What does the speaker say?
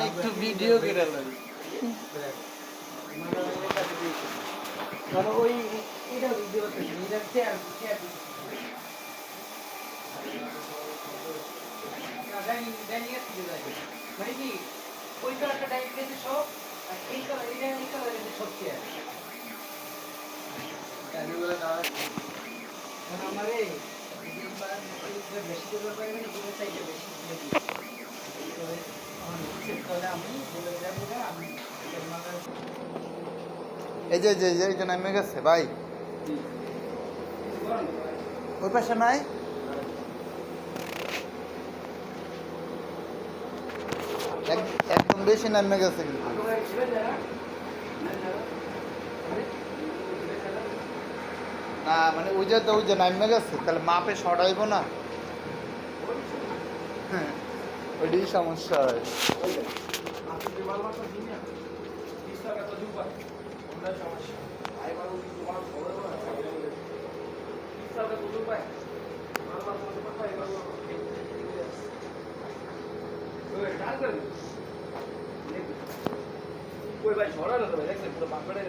একটু ভিডিও করে লই মানে ওই এটা ভিডিও করতেছি এটা শেয়ার শেয়ার না জানি জানি কি যায় মানে কি ওই কালারটা ডাইরেক্ট গেছে সব আর এই কালার এটা এই কালার গেছে সব শেয়ার জানি বলে না মানে আমারে বেশি করে পাই মানে দুটো সাইডে বেশি দিয়ে দিই তবে আমি বলে যাব না আমি এই যে যে যে এটা নামে গেছে ভাই ওই পাশে নাই একদম বেশি নামে গেছে কিন্তু না মানে ওই যে নামে গেছে তাহলে মাপে সরাইব না হ্যাঁ ওইটাই সমস্যা হয় कोई भाई छोड़ा ना तो भाई देख सकते हो पापड़ है